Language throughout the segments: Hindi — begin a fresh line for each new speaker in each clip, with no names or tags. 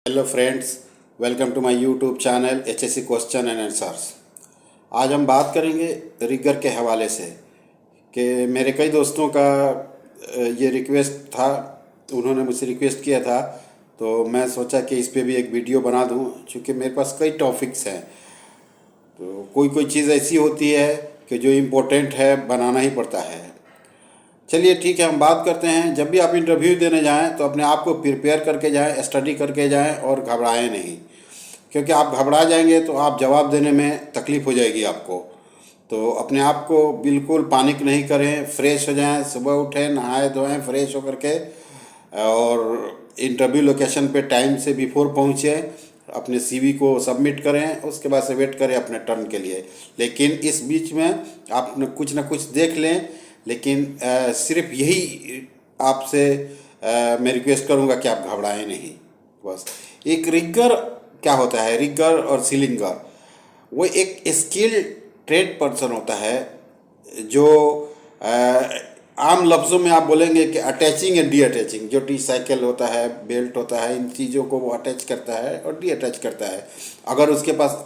Hello friends, welcome to my YouTube channel HSC question and answers. आज हम बात करेंगे रिगर के हवाले से कि मेरे कई दोस्तों का ये रिक्वेस्ट था, उन्होंने मुझसे रिक्वेस्ट किया था, तो मैं सोचा कि इस पे भी एक वीडियो बना दूं। क्योंकि मेरे पास कई टॉपिक्स हैं, तो कोई कोई चीज़ ऐसी होती है कि जो इम्पोर्टेंट है, बनाना ही पड़ता है। चलिए ठीक है, हम बात करते हैं। जब भी आप इंटरव्यू देने जाएं तो अपने आप को प्रिपेयर करके जाएं, स्टडी करके जाएं और घबराएं नहीं। क्योंकि आप घबरा जाएंगे तो आप जवाब देने में तकलीफ़ हो जाएगी आपको। तो अपने आप को बिल्कुल पैनिक नहीं करें, फ्रेश हो जाएं, सुबह उठें, नहाए धोएं, फ्रेश होकर के और इंटरव्यू लोकेशन पे टाइम से बिफोर पहुँचें, अपने सीवी को सबमिट करें, उसके बाद से वेट करें अपने टर्न के लिए। लेकिन इस बीच में आप कुछ ना कुछ देख लें। लेकिन सिर्फ यही आपसे मैं रिक्वेस्ट करूंगा कि आप घबराएं नहीं। बस एक रिगर क्या होता है, रिगर और सीलिंगर, वो एक स्किल ट्रेड पर्सन होता है जो आम लफ्ज़ों में आप बोलेंगे कि अटैचिंग एंड डी अटैचिंग, जो टी साइकिल होता है, बेल्ट होता है, इन चीज़ों को वो अटैच करता है और डी अटैच करता है। अगर उसके पास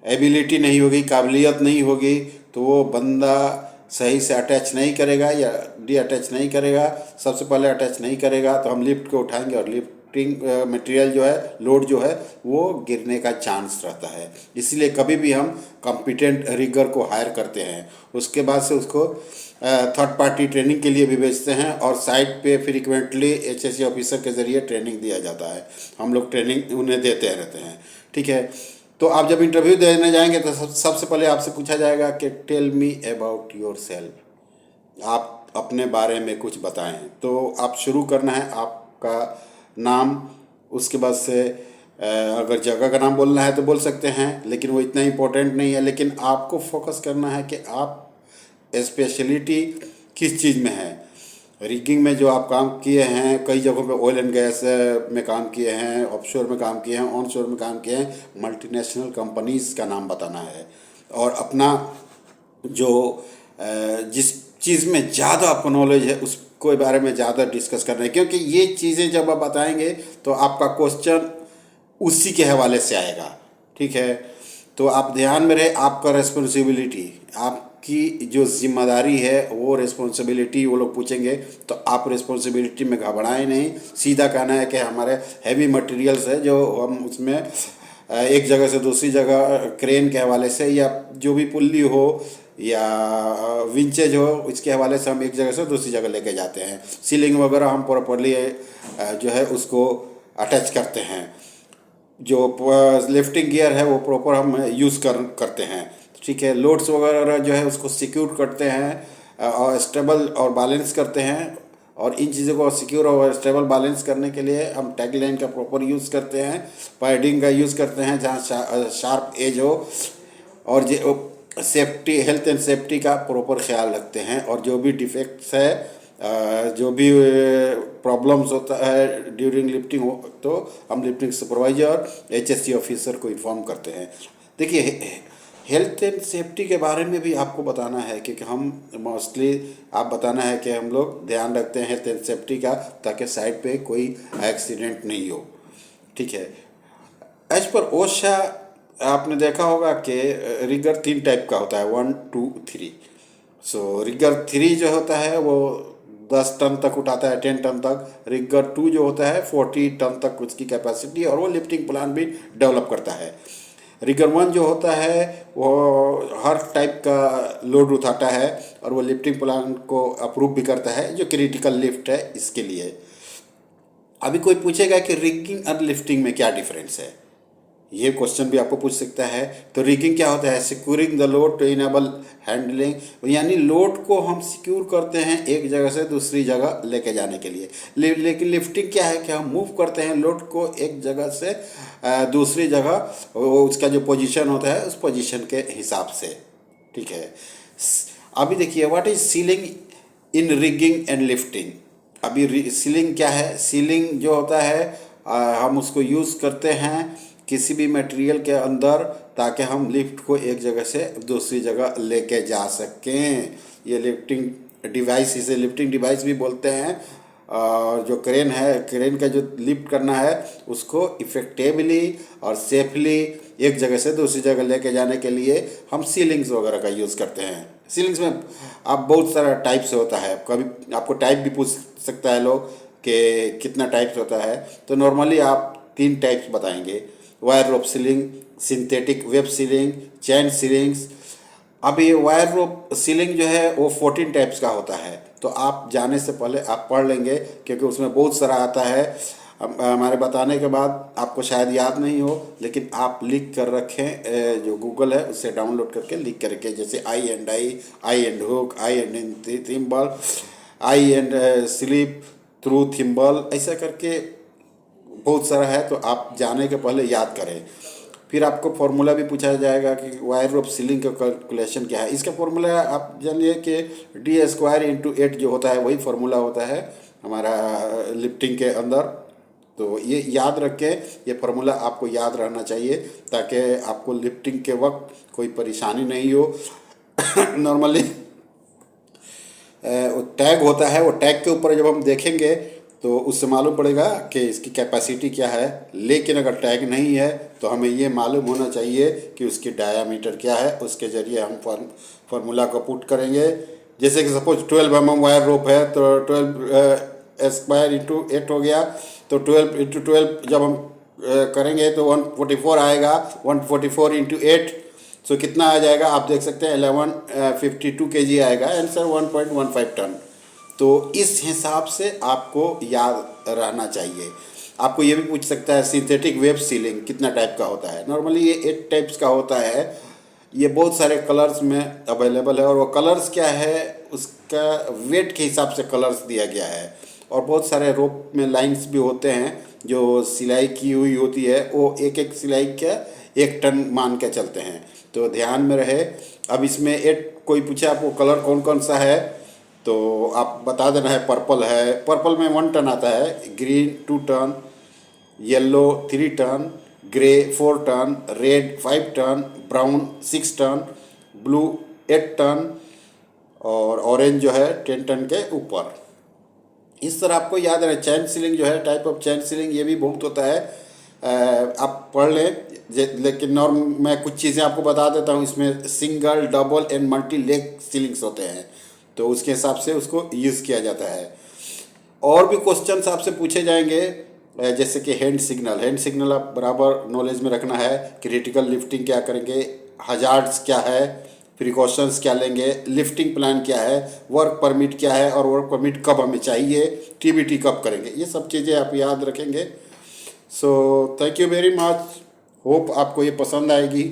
एबिलिटी नहीं होगी, काबिलियत नहीं होगी, तो वो बंदा सही से अटैच नहीं करेगा या डी अटैच नहीं करेगा। सबसे पहले अटैच नहीं करेगा तो हम लिफ्ट को उठाएंगे और लिफ्टिंग मटेरियल जो है, लोड जो है, वो गिरने का चांस रहता है। इसलिए कभी भी हम कॉम्पिटेंट रिगर को हायर करते हैं, उसके बाद से उसको थर्ड पार्टी ट्रेनिंग के लिए भी भेजते हैं और साइट पे फ्रिक्वेंटली एचएससी ऑफिसर के ज़रिए ट्रेनिंग दिया जाता है। हम लोग ट्रेनिंग उन्हें देते रहते हैं। ठीक है, तो आप जब इंटरव्यू देने जाएंगे तो सबसे पहले आपसे पूछा जाएगा कि tell me about yourself, आप अपने बारे में कुछ बताएं। तो आप शुरू करना है आपका नाम, उसके बाद से अगर जगह का नाम बोलना है तो बोल सकते हैं, लेकिन वो इतना इम्पोर्टेंट नहीं है। लेकिन आपको फोकस करना है कि आप स्पेशलिटी किस चीज़ में है। रिगिंग में जो आप काम किए हैं, कई जगहों पे ऑयल एंड गैस में काम किए हैं, ऑफशोर में काम किए हैं, ऑनशोर में काम किए हैं, मल्टीनेशनल कंपनीज़ का नाम बताना है। और अपना जो जिस चीज़ में ज़्यादा आपको नॉलेज है उसके बारे में ज़्यादा डिस्कस करना है। क्योंकि ये चीज़ें जब आप बताएंगे तो आपका क्वेश्चन उसी के हवाले से आएगा। ठीक है, तो आप ध्यान में रहे, आपका रिस्पॉन्सिबिलिटी, आपकी जो जिम्मेदारी है वो रिस्पॉन्सिबिलिटी वो लोग पूछेंगे तो आप रिस्पॉन्सिबिलिटी में घबराएं नहीं। सीधा कहना है कि हमारे हैवी मटेरियल्स है जो हम उसमें एक जगह से दूसरी जगह क्रेन के हवाले से या जो भी पुल्ली हो या विंचेज हो, इसके हवाले से हम एक जगह से दूसरी जगह लेके जाते हैं। सीलिंग वगैरह हम प्रॉपरली जो है उसको अटैच करते हैं। जो लिफ्टिंग गियर है वो प्रॉपर हम यूज़ करते हैं। ठीक है, लोड्स वगैरह जो है उसको सिक्योर करते हैं और स्टेबल और बैलेंस करते हैं। और इन चीज़ों को सिक्योर और स्टेबल बैलेंस करने के लिए हम टैग लाइन का प्रॉपर यूज़ करते हैं, पैडिंग का यूज़ करते हैं जहाँ शार्प एज हो, और जो सेफ्टी, हेल्थ एंड सेफ्टी का प्रॉपर ख्याल रखते हैं। और जो भी डिफेक्ट्स है, जो भी प्रॉब्लम्स होता है ड्यूरिंग लिफ्टिंग हो, तो हम लिफ्टिंग सुपरवाइजर एचएससी ऑफिसर को इन्फॉर्म करते हैं। देखिए, हेल्थ एंड सेफ्टी के बारे में भी आपको बताना है, क्योंकि हम मोस्टली आप बताना है कि हम लोग ध्यान रखते हैं हेल्थ एंड सेफ्टी का, ताकि साइड पे कोई एक्सीडेंट नहीं हो। ठीक है, एज पर ओशा आपने देखा होगा कि रिगर 3 टाइप का होता है, 1, 2, 3। सो रिगर 3 जो होता है वो 10 टन तक उठाता है, 10 टन तक। रिगर 2 जो होता है 40 टन तक उसकी कैपेसिटी, और वो लिफ्टिंग प्लान भी डेवलप करता है। रिगर 1 जो होता है वो हर टाइप का लोड उठाता है और वो लिफ्टिंग प्लान को अप्रूव भी करता है, जो क्रिटिकल लिफ्ट है इसके लिए। अभी कोई पूछेगा कि रिगिंग और लिफ्टिंग में क्या डिफरेंस है, ये क्वेश्चन भी आपको पूछ सकता है। तो रिगिंग क्या होता है? Securing the load to enable handling, यानी लोड को हम सिक्योर करते हैं एक जगह से दूसरी जगह लेके जाने के लिए। लेकिन लिफ्टिंग क्या है कि हम मूव करते हैं लोड को एक जगह से दूसरी जगह, उसका जो पोजीशन होता है उस पोजीशन के हिसाब से। ठीक है, अभी देखिए what is ceiling in rigging and lifting. अभी सीलिंग क्या है? सीलिंग जो होता है हम उसको यूज़ करते हैं किसी भी मटेरियल के अंदर, ताकि हम लिफ्ट को एक जगह से दूसरी जगह लेके जा सकें। ये लिफ्टिंग डिवाइस, इसे लिफ्टिंग डिवाइस भी बोलते हैं। और जो क्रेन है, क्रेन का जो लिफ्ट करना है उसको इफ़ेक्टिवली और सेफली एक जगह से दूसरी जगह लेके जाने के लिए हम सीलिंग्स वगैरह का यूज़ करते हैं। सीलिंग्स में आप बहुत सारा टाइप से होता है, कभी आपको टाइप भी पूछ सकता है लोग कि कितना टाइप्स होता है। तो नॉर्मली आप 3 टाइप्स बताएंगे, wire rope sling, synthetic web sling, chain slings. अब ये वायर रोप सीलिंग जो है वो 14 टाइप्स का होता है, तो आप जाने से पहले आप पढ़ लेंगे क्योंकि उसमें बहुत सारा आता है। हमारे बताने के बाद आपको शायद याद नहीं हो, लेकिन आप लिख कर रखें, जो गूगल है उससे डाउनलोड करके लिख कर रखें, जैसे eye and hook, eye and thimble, eye and slip through thimble, ऐसा करके बहुत सारा है। तो आप जाने के पहले याद करें। फिर आपको फॉर्मूला भी पूछा जाएगा कि वायर रोप सीलिंग का कैलकुलेशन क्या है। इसका फॉर्मूला आप जानिए कि D² × 8 जो होता है वही फॉर्मूला होता है हमारा लिफ्टिंग के अंदर। तो ये याद रखें, ये फार्मूला आपको याद रहना चाहिए ताकि आपको लिफ्टिंग के वक्त कोई परेशानी नहीं हो। नॉर्मली टैग होता है, वो टैग के ऊपर जब हम देखेंगे तो उससे मालूम पड़ेगा कि इसकी कैपेसिटी क्या है। लेकिन अगर टैग नहीं है तो हमें ये मालूम होना चाहिए कि उसकी डायामीटर क्या है, उसके ज़रिए हम फार्मूला को पुट करेंगे। जैसे कि सपोज 12 mm वायर रोप है तो 12² × 8 हो गया, तो 12 × 12 जब हम करेंगे तो 144 आएगा। 144 × 8 सो कितना आ जाएगा आप देख सकते हैं, 1152 kg आएगा, आंसर 1.15 टन। तो इस हिसाब से आपको याद रहना चाहिए। आपको ये भी पूछ सकता है सिंथेटिक वेब सीलिंग कितना टाइप का होता है। नॉर्मली ये 8 टाइप्स का होता है। ये बहुत सारे कलर्स में अवेलेबल है, और वो कलर्स क्या है उसका वेट के हिसाब से कलर्स दिया गया है। और बहुत सारे रोप में लाइंस भी होते हैं जो सिलाई की हुई होती है, वो एक एक सिलाई का 1 टन मान के चलते हैं, तो ध्यान में रहे। अब इसमें 8 कोई पूछे आपको कलर कौन कौन सा है तो आप बता देना है। पर्पल है, पर्पल में 1 टन आता है, green 2 ton, yellow 3 ton, grey 4 ton, red 5 ton, brown 6 ton, blue 8 ton, और ऑरेंज जो है 10 टन के ऊपर। इस तरह आपको याद रहे। चैन सीलिंग जो है, टाइप ऑफ चैन सीलिंग, ये भी बहुत होता है। आप पढ़ लें। लेकिन और मैं कुछ चीज़ें आपको बता देता हूँ। इसमें single, double and multi leg ceilings होते हैं, तो उसके हिसाब से उसको यूज़ किया जाता है। और भी क्वेश्चंस आपसे पूछे जाएंगे, जैसे कि हैंड सिग्नल। हैंड सिग्नल आप बराबर नॉलेज में रखना है। क्रिटिकल लिफ्टिंग क्या करेंगे, हजार्ड्स क्या है, प्रिकॉशंस क्या लेंगे, लिफ्टिंग प्लान क्या है, वर्क परमिट क्या है, और वर्क परमिट कब हमें चाहिए, TBT कब करेंगे, ये सब चीज़ें आप याद रखेंगे। So thank you very much. Hope आपको ये पसंद आएगी।